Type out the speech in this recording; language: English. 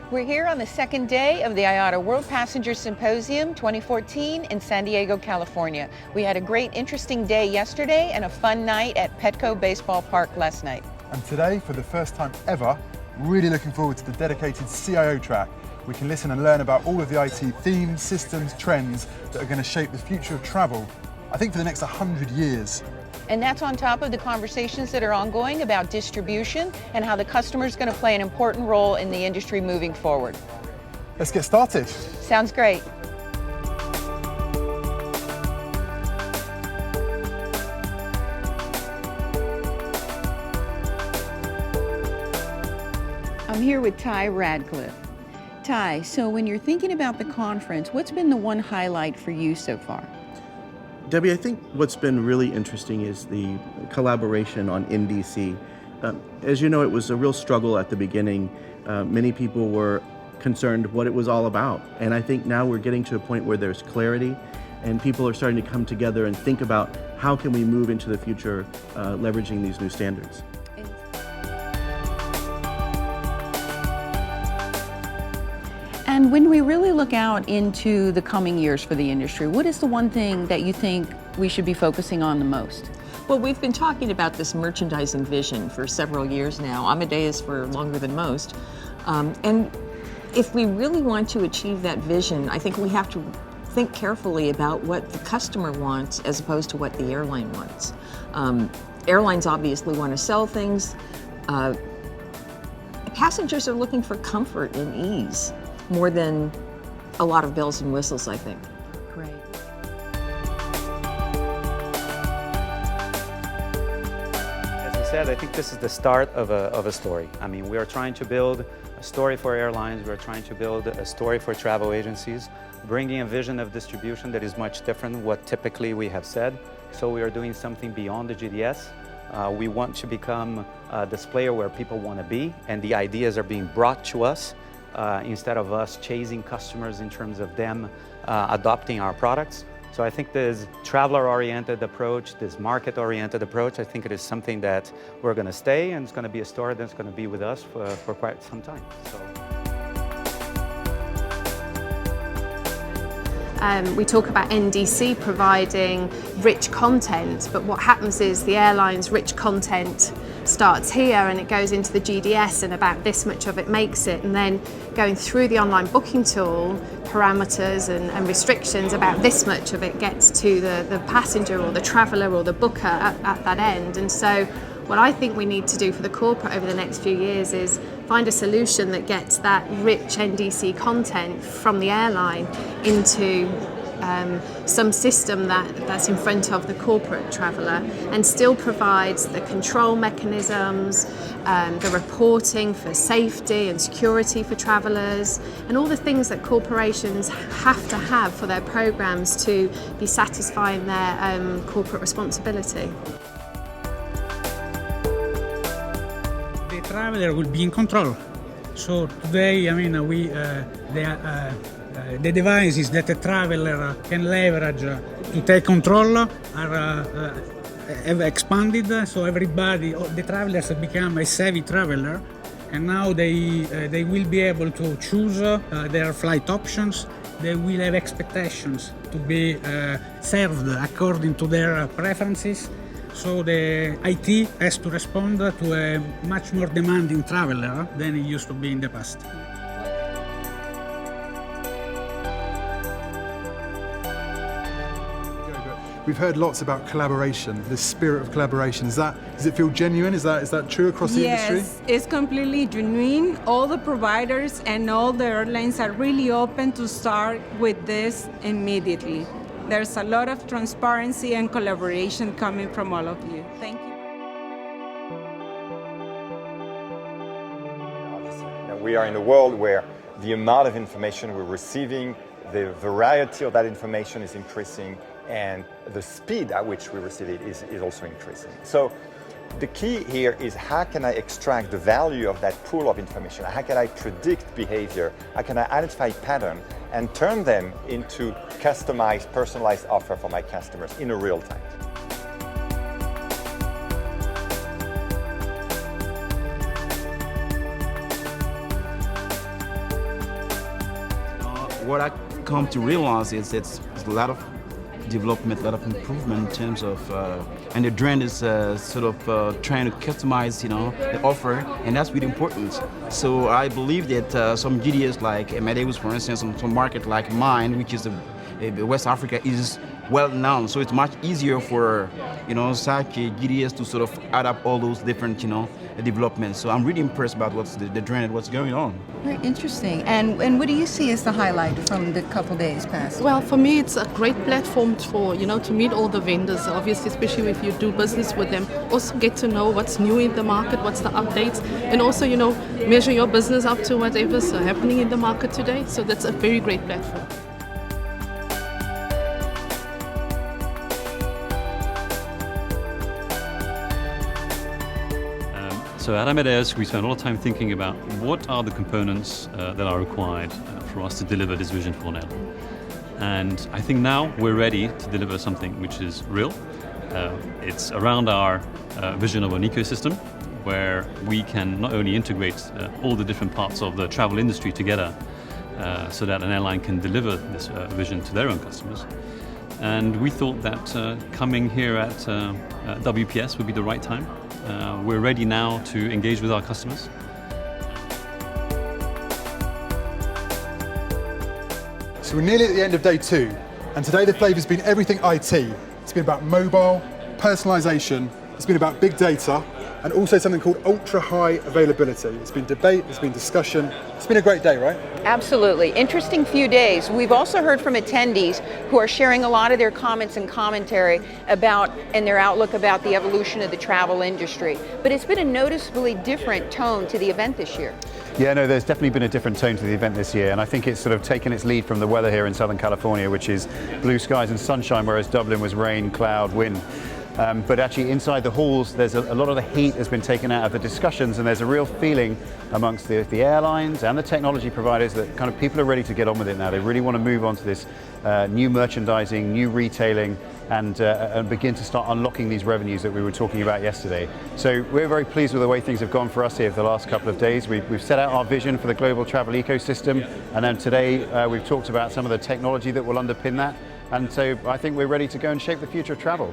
We're here on the second day of the IATA World Passenger Symposium 2014 in San Diego, California. We had a great, interesting day yesterday and a fun night at Petco Baseball Park last night. And today, for the first time ever, really looking forward to the dedicated CIO track. We can listen and learn about all of the IT themes, systems, trends that are going to shape the future of travel, I think for the next 100 years. And that's on top of the conversations that are ongoing about distribution and how the customer is going to play an important role in the industry moving forward. Let's get started. Sounds great. I'm here with Ty Radcliffe. Ty, so when you're thinking about the conference, what's been the one highlight for you so far? Debbie, I think what's been really interesting is the collaboration on NDC. As you know, it was a real struggle at the beginning. Many people were concerned what it was all about. And I think now we're getting to a point where there's clarity and people are starting to come together and think about how can we move into the future leveraging these new standards. And when we really look out into the coming years for the industry, what is the one thing that you think we should be focusing on the most? Well, we've been talking about this merchandising vision for several years now. Amadeus for longer than most. And if we really want to achieve that vision, I think we have to think carefully about what the customer wants as opposed to what the airline wants. Airlines obviously want to sell things. Passengers are looking for comfort and ease more than a lot of bells and whistles, I think. Great. As you said, I think this is the start of a story. I mean, we are trying to build a story for airlines, we are trying to build a story for travel agencies, bringing a vision of distribution that is much different than what typically we have said. So we are doing something beyond the GDS. We want to become this player where people want to be, and the ideas are being brought to us instead of us chasing customers in terms of them adopting our products. So I think this traveler-oriented approach, this market-oriented approach, I think it is something that we're going to stay, and it's going to be a story that's going to be with us for quite some time. We talk about NDC providing rich content, but what happens is the airline's rich content starts here and it goes into the GDS, and about this much of it makes it, and then going through the online booking tool, parameters and restrictions, about this much of it gets to the passenger or the traveller or the booker at that end. And so what I think we need to do for the corporate over the next few years is find a solution that gets that rich NDC content from the airline into some system that's in front of the corporate traveller and still provides the control mechanisms, the reporting for safety and security for travellers, and all the things that corporations have to have for their programs to be satisfying their corporate responsibility. The traveler will be in control. So today, I mean, the devices that a traveler can leverage to take control have expanded. So everybody, the travelers have become a savvy traveler, and now they will be able to choose their flight options. They will have expectations to be served according to their preferences. So the IT has to respond to a much more demanding traveler than it used to be in the past. We've heard lots about collaboration, the spirit of collaboration. Does it feel genuine? Is that true across the industry? Yes, it's completely genuine. All the providers and all the airlines are really open to start with this immediately. There's a lot of transparency and collaboration coming from all of you. Thank you. We are in a world where the amount of information we're receiving, the variety of that information is increasing, and the speed at which we receive it is also increasing. So the key here is how can I extract the value of that pool of information? How can I predict behavior? How can I identify pattern and turn them into customized, personalized offer for my customers in a real time? what I come to realize is it's a lot of development, a lot of improvement in terms of, and the brand is sort of trying to customize, the offer, and that's really important. So I believe that some GDS like Amadeus, for instance, some market like mine, which is West Africa, is well known. So it's much easier for, such GDS to sort of add up all those different, developments. So I'm really impressed about what's the trend and what's going on. Very interesting. And what do you see as the highlight from the couple days past? Well, for me, it's a great platform for, to meet all the vendors, obviously, especially if you do business with them. Also get to know what's new in the market, what's the updates, and also, measure your business up to whatever's happening in the market today. So that's a very great platform. So at Amadeus, we spend a lot of time thinking about what are the components that are required for us to deliver this vision for an airline. And I think now we're ready to deliver something which is real. It's around our vision of an ecosystem where we can not only integrate all the different parts of the travel industry together so that an airline can deliver this vision to their own customers. And we thought that coming here at WPS would be the right time. We're ready now to engage with our customers. So we're nearly at the end of day 2, and today the flavor's been everything IT. It's been about mobile, personalization, it's been about big data, and also something called ultra-high availability. It's been debate, it's been discussion. It's been a great day, right? Absolutely. Interesting few days. We've also heard from attendees who are sharing a lot of their comments and commentary about, and their outlook about the evolution of the travel industry. But it's been a noticeably different tone to the event this year. Yeah, no, there's definitely been a different tone to the event this year, and I think it's sort of taken its lead from the weather here in Southern California, which is blue skies and sunshine, whereas Dublin was rain, cloud, wind. But actually inside the halls, there's a lot of the heat has been taken out of the discussions, and there's a real feeling amongst the airlines and the technology providers that kind of people are ready to get on with it now. They really want to move on to this new merchandising, new retailing, and begin to start unlocking these revenues that we were talking about yesterday. So we're very pleased with the way things have gone for us here for the last couple of days. We've set out our vision for the global travel ecosystem, and then today we've talked about some of the technology that will underpin that. And so I think we're ready to go and shape the future of travel.